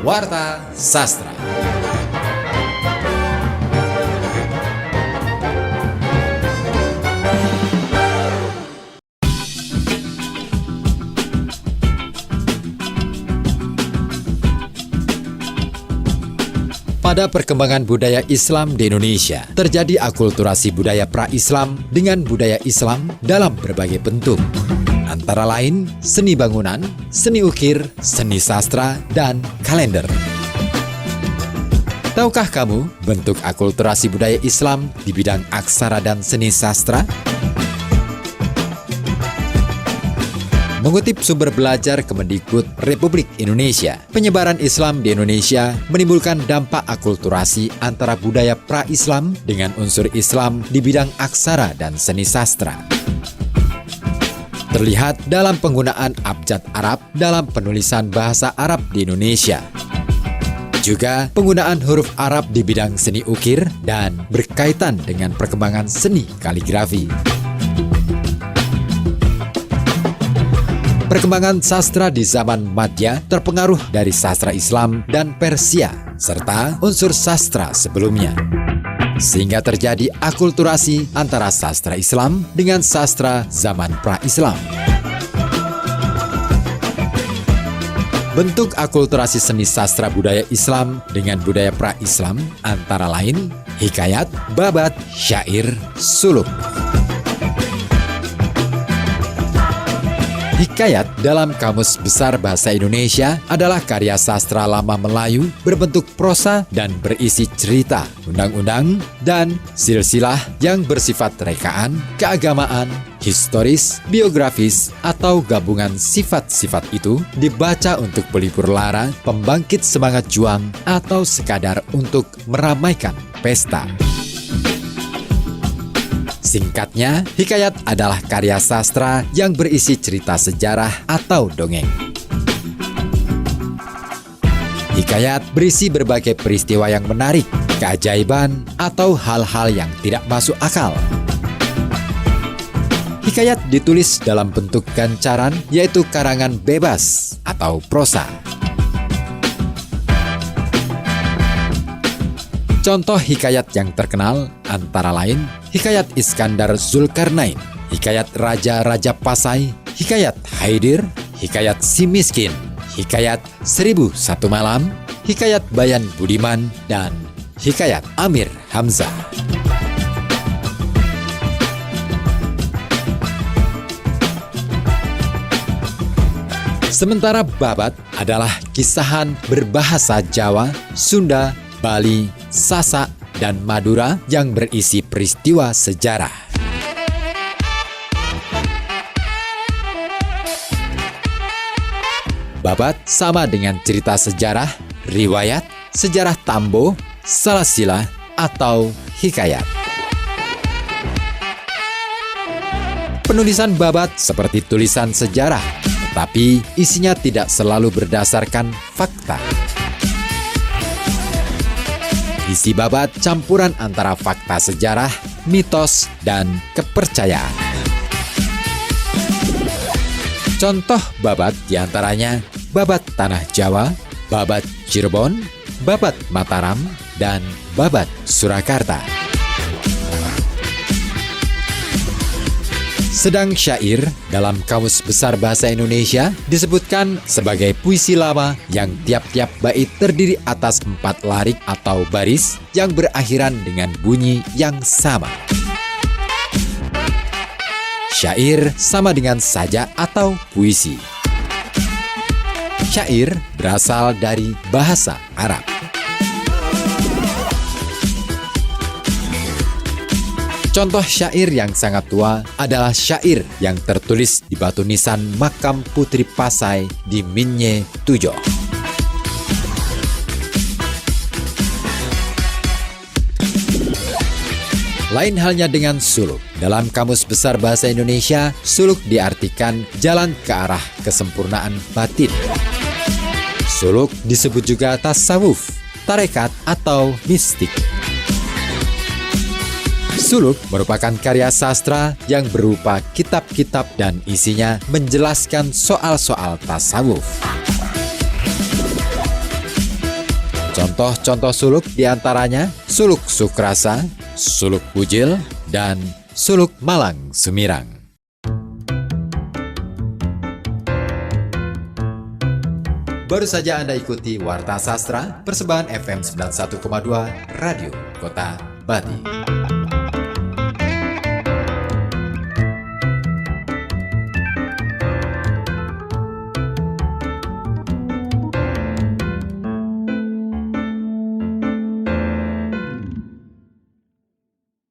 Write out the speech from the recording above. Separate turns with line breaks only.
Warta Sastra. Pada perkembangan budaya Islam di Indonesia, terjadi akulturasi budaya pra-Islam dengan budaya Islam dalam berbagai bentuk. Antara lain, seni bangunan, seni ukir, seni sastra, dan kalender. Tahukah kamu bentuk akulturasi budaya Islam di bidang aksara dan seni sastra? Mengutip sumber belajar Kemendikbud Republik Indonesia, penyebaran Islam di Indonesia menimbulkan dampak akulturasi antara budaya pra-Islam dengan unsur Islam di bidang aksara dan seni sastra. Terlihat dalam penggunaan abjad Arab dalam penulisan bahasa Arab di Indonesia. Juga penggunaan huruf Arab di bidang seni ukir dan berkaitan dengan perkembangan seni kaligrafi. Perkembangan sastra di zaman Madya terpengaruh dari sastra Islam dan Persia, serta unsur sastra sebelumnya. Sehingga terjadi akulturasi antara sastra Islam dengan sastra zaman pra-Islam. Bentuk akulturasi seni sastra budaya Islam dengan budaya pra-Islam antara lain hikayat, babat, syair, suluk. Hikayat dalam Kamus Besar Bahasa Indonesia adalah karya sastra lama Melayu berbentuk prosa dan berisi cerita, undang-undang, dan silsilah yang bersifat rekaan, keagamaan, historis, biografis, atau gabungan sifat-sifat itu dibaca untuk pelipur lara, pembangkit semangat juang, atau sekadar untuk meramaikan pesta. Singkatnya, hikayat adalah karya sastra yang berisi cerita sejarah atau dongeng. Hikayat berisi berbagai peristiwa yang menarik, keajaiban, atau hal-hal yang tidak masuk akal. Hikayat ditulis dalam bentuk gancaran, yaitu karangan bebas atau prosa. Contoh hikayat yang terkenal antara lain Hikayat Iskandar Zulkarnain, Hikayat Raja-Raja Pasai, Hikayat Haidir, Hikayat Si Miskin, Hikayat 1001 Malam, Hikayat Bayan Budiman, dan Hikayat Amir Hamzah. Sementara babat adalah kisahan berbahasa Jawa, Sunda, Bali, Sasak, dan Madura yang berisi peristiwa sejarah. Babat sama dengan cerita sejarah, riwayat, sejarah tambo, salasila, atau hikayat. Penulisan babat seperti tulisan sejarah, tetapi isinya tidak selalu berdasarkan fakta. Isi babat campuran antara fakta sejarah, mitos, dan kepercayaan. Contoh babat diantaranya babat Tanah Jawa, babat Cirebon, babat Mataram, dan babat Surakarta. Sedang syair dalam Kamus Besar Bahasa Indonesia disebutkan sebagai puisi lama yang tiap-tiap bait terdiri atas 4 larik atau baris yang berakhiran dengan bunyi yang sama. Syair sama dengan sajak atau puisi. Syair berasal dari bahasa Arab. Contoh syair yang sangat tua adalah syair yang tertulis di batu nisan makam Putri Pasai di Minye Tujo. Lain halnya dengan suluk. Dalam Kamus Besar Bahasa Indonesia, suluk diartikan jalan ke arah kesempurnaan batin. Suluk disebut juga tasawuf, tarekat, atau mistik. Suluk merupakan karya sastra yang berupa kitab-kitab dan isinya menjelaskan soal-soal tasawuf. Contoh-contoh suluk diantaranya suluk Sukrasa, suluk Bujil, dan suluk Malang Sumirang. Baru saja Anda ikuti Warta Sastra, persembahan FM 91,2 Radio Kota Bati.